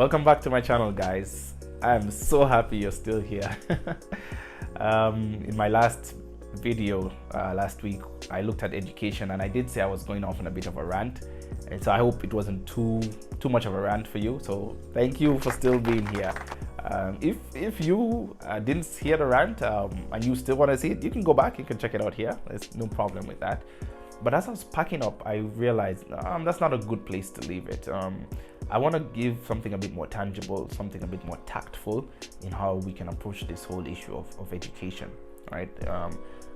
Welcome back to my channel, guys. I'm so happy you're still here. In my last video last week, I looked at education and I did say I was going off on a bit of a rant, and so I hope it wasn't too much of a rant for you. So thank you for still being here. If you didn't hear the rant and you still want to see it, you can go back, you can check it out here. There's no problem with that. But as I was packing up, I realized that's not a good place to leave it. I want to give something a bit more tangible, something a bit more tactful in how we can approach this whole issue of education, right?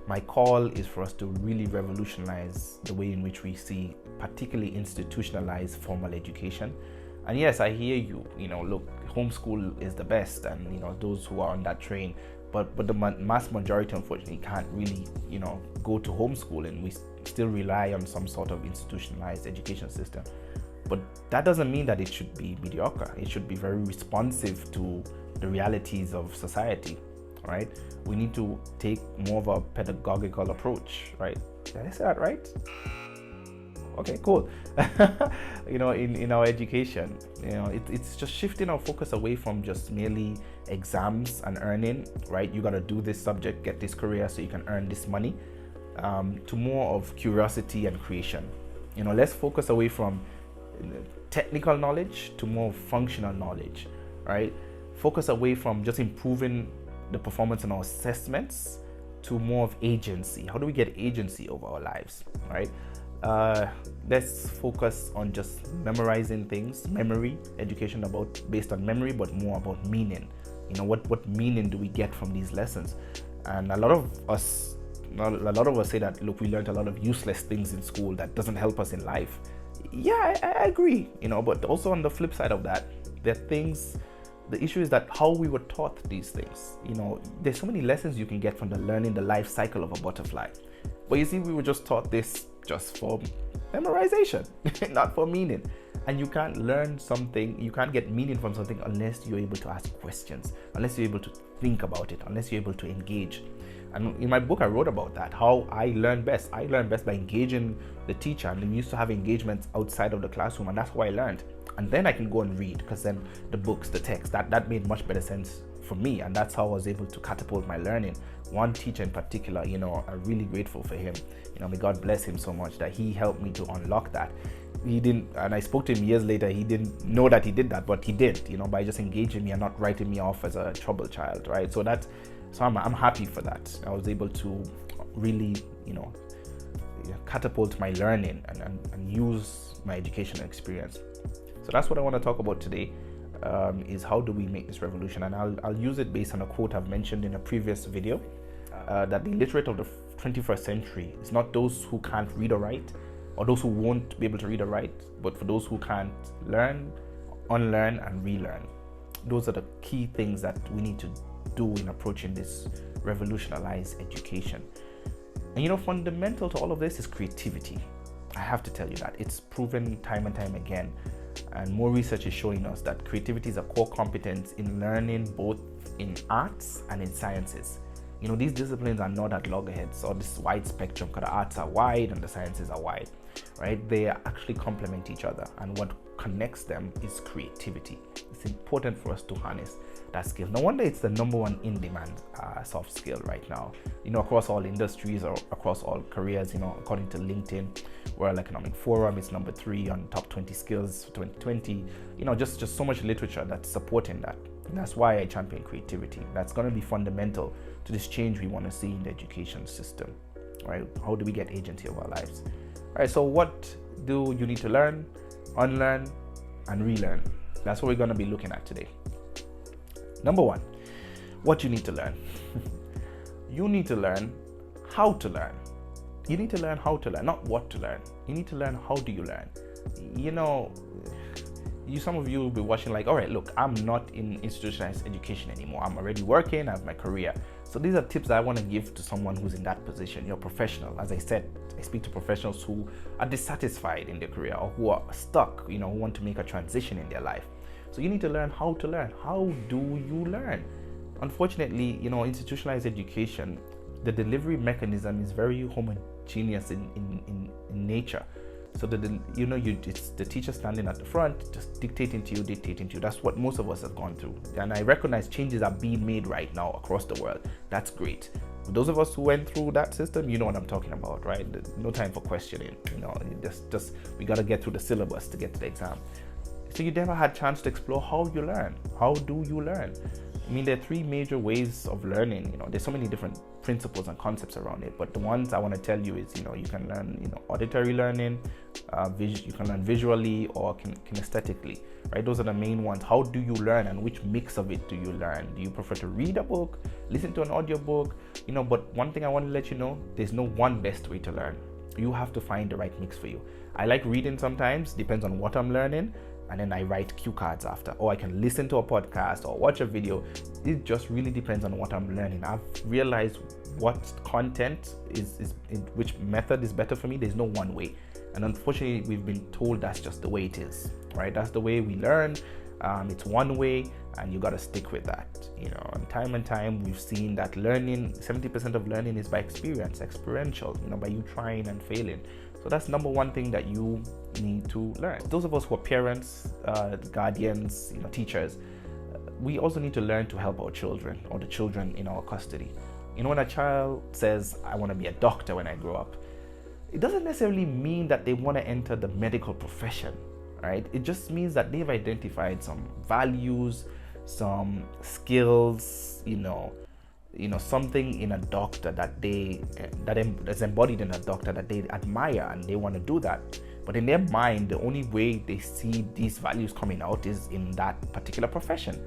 My call is for us to really revolutionize the way in which we see particularly institutionalized formal education. And yes, I hear you, look, homeschool is the best, and those who are on that train, but the mass majority unfortunately can't really go to homeschool, and we still rely on some sort of institutionalized education system. But that doesn't mean that it should be mediocre. It should be very responsive to the realities of society, right? We need to take more of a pedagogical approach, right? Did I say that right? Okay, cool. In our education, it's just shifting our focus away from just merely exams and earning, right? You got to do this subject, get this career so you can earn this money, to more of curiosity and creation. Let's focus away from technical knowledge to more functional knowledge, right? Focus away from just improving the performance in our assessments to more of agency. How do we get agency over our lives, right? Let's focus on just memorizing things, memory education based on memory, but more about meaning. What meaning do we get from these lessons? And a lot of us say that, look, we learned a lot of useless things in school that doesn't help us in life. Yeah, I agree, but also on the flip side of that, there are things. The issue is that how we were taught these things. There's so many lessons you can get from learning the life cycle of a butterfly. But you see, we were just taught this just for memorization, not for meaning. And you can't learn something, you can't get meaning from something unless you're able to ask questions, unless you're able to think about it, unless you're able to engage. And in my book, I wrote about that, how I learn best. I learn best by engaging the teacher, and we used to have engagements outside of the classroom, and that's how I learned. And then I can go and read, because then the books, the text, that made much better sense for me, and that's how I was able to catapult my learning. One teacher in particular, I'm really grateful for him. May God bless him so much that he helped me to unlock that. He didn't, and I spoke to him years later, he didn't know that he did that, but he did, by just engaging me and not writing me off as a troubled child, right? So I'm happy for that. I was able to really, catapult my learning and use my educational experience. So that's what I want to talk about today, is how do we make this revolution? And I'll use it based on a quote I've mentioned in a previous video, that the illiterate of the 21st century is not those who can't read or write, or those who won't be able to read or write, but for those who can't learn, unlearn, and relearn. Those are the key things that we need to do in approaching this revolutionized education. And fundamental to all of this is creativity. I have to tell you that. It's proven time and time again. And more research is showing us that creativity is a core competence in learning, both in arts and in sciences. These disciplines are not at loggerheads or this wide spectrum, because the arts are wide and the sciences are wide, right? They actually complement each other, and what connects them is creativity. It's important for us to harness that skill. No wonder it's the number one in-demand soft skill right now, across all industries or across all careers. According to LinkedIn, World Economic Forum, it's number 3 on top 20 skills for 2020. Just so much literature that's supporting that. And that's why I champion creativity. That's going to be fundamental to this change we want to see in the education system, right? How do we get agency of our lives? All right, so what do you need to learn, unlearn, and relearn? That's what we're going to be looking at today. Number 1, what you need to learn. You need to learn how to learn. You need to learn how to learn, not what to learn. You need to learn how do you learn. Some of you will be watching like, all right, look, I'm not in institutionalized education anymore. I'm already working, I have my career. So these are tips that I want to give to someone who's in that position. You're a professional. As I said, I speak to professionals who are dissatisfied in their career, or who are stuck, who want to make a transition in their life. So you need to learn how to learn. How do you learn? Unfortunately, institutionalized education, the delivery mechanism is very homogeneous in nature. So that it's the teacher standing at the front, just dictating to you. That's what most of us have gone through. And I recognize changes are being made right now across the world. That's great. Those of us who went through that system, you know what I'm talking about, right? No time for questioning. Just we gotta get through the syllabus to get to the exam. So you never had a chance to explore how you learn. How do you learn? I mean, there are three major ways of learning. There's so many different principles and concepts around it, but the ones I want to tell you is, you can learn, auditory learning, you can learn visually or kinesthetically, right? Those are the main ones. How do you learn, and which mix of it do you learn? Do you prefer to read a book, listen to an audiobook? But one thing I want to let you know, there's no one best way to learn. You have to find the right mix for you. I like reading sometimes, depends on what I'm learning, and then I write cue cards after, or I can listen to a podcast or watch a video. It just really depends on what I'm learning. I've realized what content which method is better for me. There's no one way, and unfortunately we've been told that's just the way it is, right? That's the way we learn. It's one way, and you got to stick with that. And time we've seen that learning, 70% of learning is by experiential, by you trying and failing. So that's number one thing that you need to learn. Those of us who are parents, guardians, teachers, we also need to learn to help our children or the children in our custody. When a child says, I want to be a doctor when I grow up, it doesn't necessarily mean that they want to enter the medical profession, right? It just means that they've identified some values, some skills, something in a doctor that's embodied in a doctor that they admire, and they want to do that. But in their mind, the only way they see these values coming out is in that particular profession.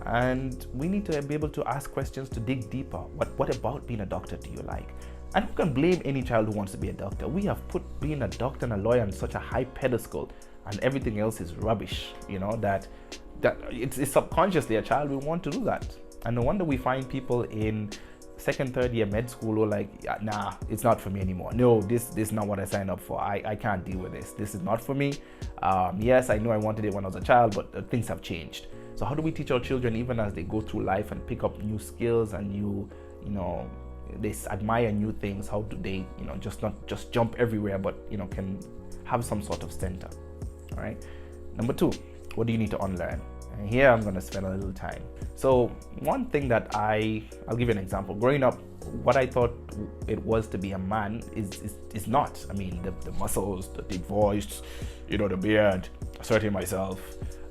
And we need to be able to ask questions to dig deeper. What about being a doctor do you like? And who can blame any child who wants to be a doctor? We have put being a doctor and a lawyer on such a high pedestal, and everything else is rubbish, that it's subconsciously a child will want to do that. And no wonder we find people in second, third year med school who are like, nah, it's not for me anymore. No, this is not what I signed up for. I can't deal with this. This is not for me. Yes, I know I wanted it when I was a child, but things have changed. So how do we teach our children, even as they go through life and pick up new skills and new, they admire new things? How do they, not just jump everywhere, but, can have some sort of center? All right. Number two, what do you need to unlearn? And here I'm going to spend a little time. So one thing that I'll give you an example. Growing up, what I thought it was to be a man is not. I mean, the muscles, the deep voice, the beard, asserting myself,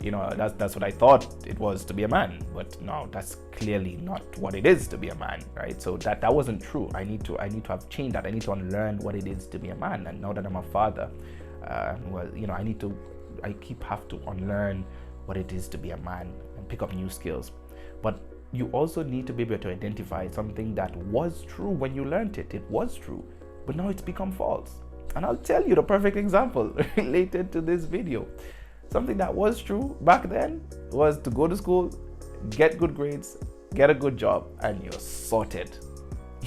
that's what I thought it was to be a man. But no, that's clearly not what it is to be a man, right? So that wasn't true. I need to have changed that. I need to unlearn what it is to be a man. And now that I'm a father, I have to unlearn what it is to be a man and pick up new skills. But you also need to be able to identify something that was true when you learned it. It was true, but now it's become false. And I'll tell you the perfect example related to this video. Something that was true back then was to go to school, get good grades, get a good job, and you're sorted.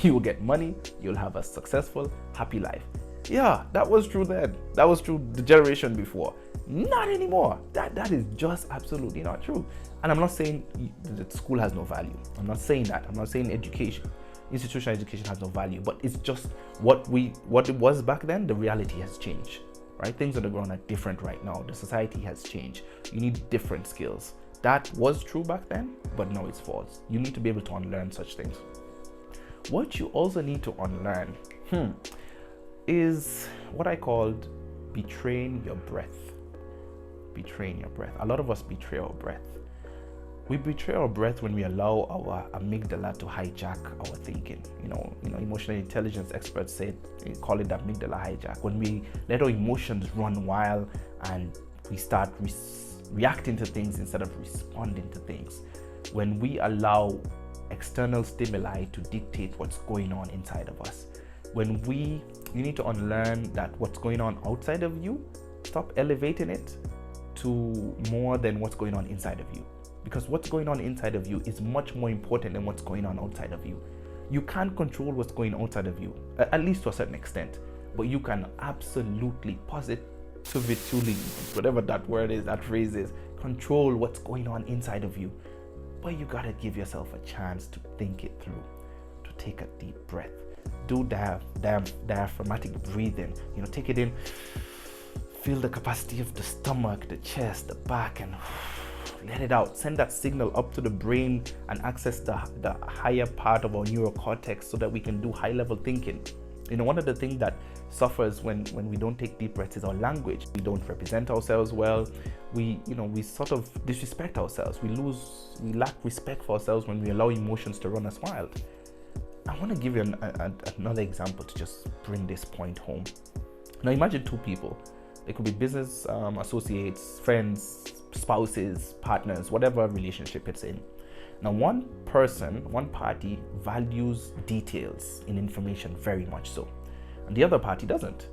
You will get money, you'll have a successful, happy life. Yeah, that was true then. That was true the generation before. Not anymore. That is just absolutely not true. And I'm not saying that school has no value. I'm not saying that. I'm not saying institutional education has no value, but it's just what it was back then. The reality has changed, right? Things on the ground are different right now. The society has changed. You need different skills. That was true back then, but now it's false. You need to be able to unlearn such things. What you also need to unlearn is what I called betraying your breath. Betraying your breath. A lot of us betray our breath. We betray our breath when we allow our amygdala to hijack our thinking. Emotional intelligence experts call it the amygdala hijack. When we let our emotions run wild and we start reacting to things instead of responding to things. When we allow external stimuli to dictate what's going on inside of us. You need to unlearn that what's going on outside of you, stop elevating it to more than what's going on inside of you. Because what's going on inside of you is much more important than what's going on outside of you. You can't control what's going outside of you, at least to a certain extent, but you can absolutely, positively, whatever that word is, that phrase is, control what's going on inside of you. But you gotta give yourself a chance to think it through, to take a deep breath. Do diaphragmatic breathing. Take it in feel the capacity of the stomach, the chest, the back, and let it out. Send that signal up to the brain and access the higher part of our neurocortex so that we can do high-level thinking. You know, one of the things that suffers when we don't take deep breaths is our language. We don't represent ourselves well. We sort of disrespect ourselves. We lack respect for ourselves when we allow emotions to run us wild. I want to give you another example to just bring this point home. Now imagine two people. They could be business associates, friends, spouses, partners, whatever relationship it's in. Now one party values details in information very much so, and the other party doesn't.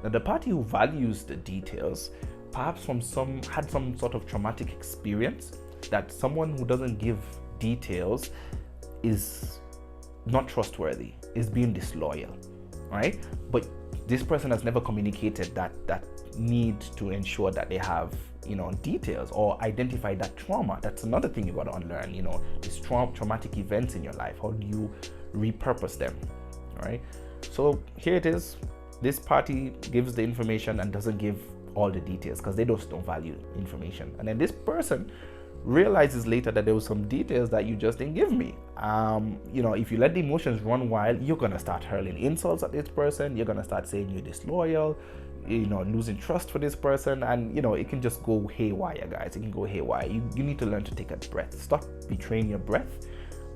Now the party who values the details perhaps had some sort of traumatic experience that someone who doesn't give details is not trustworthy, is being disloyal, right? But this person has never communicated that need to ensure that they have details or identify that trauma. That's another thing you got to unlearn. These traumatic events in your life, how do you repurpose them? All right, so here it is. This party gives the information and doesn't give all the details because they just don't value information. And then this person realizes later that there was some details that you just didn't give me. If you let the emotions run wild, you're gonna start hurling insults at this person. You're gonna start saying you're disloyal, losing trust for this person, and it can just go haywire, guys. It can go haywire. You need to learn to take a breath. Stop betraying your breath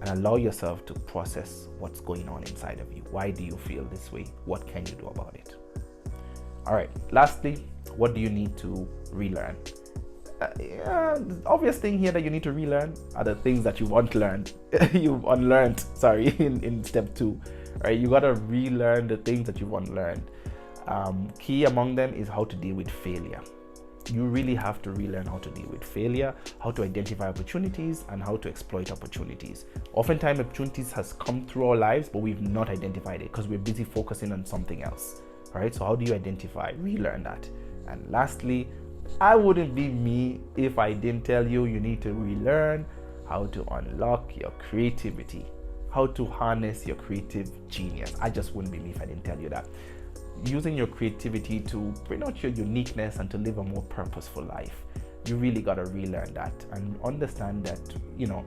and allow yourself to process what's going on inside of you. Why do you feel this way? What can you do about it? All right, lastly, what do you need to relearn? The obvious thing here that you need to relearn are the things that you've unlearned. In step 2, right? You gotta relearn the things that you've unlearned. Key among them is how to deal with failure. You really have to relearn how to deal with failure, how to identify opportunities, and how to exploit opportunities. Oftentimes, opportunities has come through our lives, but we've not identified it because we're busy focusing on something else. All right, so how do you identify, relearn that? And lastly, I wouldn't be me if I didn't tell you need to relearn how to unlock your creativity, how to harness your creative genius. I just wouldn't be me if I didn't tell you that. Using your creativity to bring out your uniqueness and to live a more purposeful life. You really got to relearn that and understand that,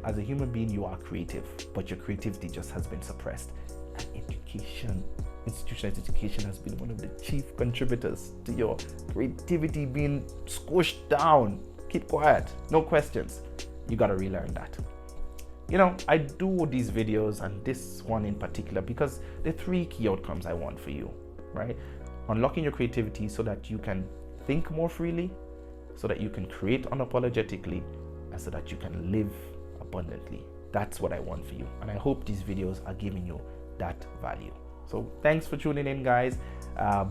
as a human being, you are creative, but your creativity just has been suppressed. And institutional education has been one of the chief contributors to your creativity being squished down. Keep quiet, no questions. You got to relearn that. I do these videos and this one in particular because there are 3 key outcomes I want for you. Right? Unlocking your creativity so that you can think more freely, so that you can create unapologetically, and so that you can live abundantly. That's what I want for you. And I hope these videos are giving you that value. So thanks for tuning in, guys.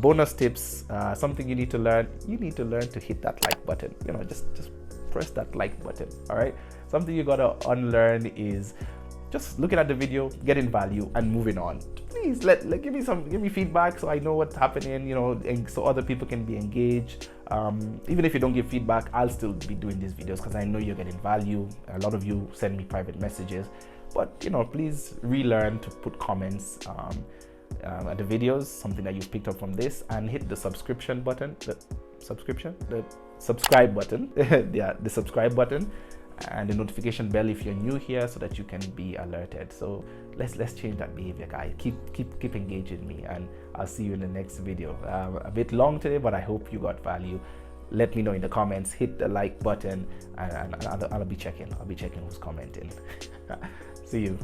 Bonus tips, something you need to learn. You need to learn to hit that like button. Just press that like button. All right. Something you gotta unlearn is just looking at the video, getting value, and moving on. Please give me feedback so I know what's happening, and so other people can be engaged. Even if you don't give feedback, I'll still be doing these videos because I know you're getting value. A lot of you send me private messages, but please relearn to put comments at the videos, something that you've picked up from this, and hit the subscribe button, yeah, the subscribe button, and the notification bell if you're new here so that you can be alerted. So let's change that behavior, guys. Keep engaging me, and I'll see you in the next video. A bit long today, but I hope you got value. Let me know in the comments, hit the like button, and I'll be checking who's commenting. See you.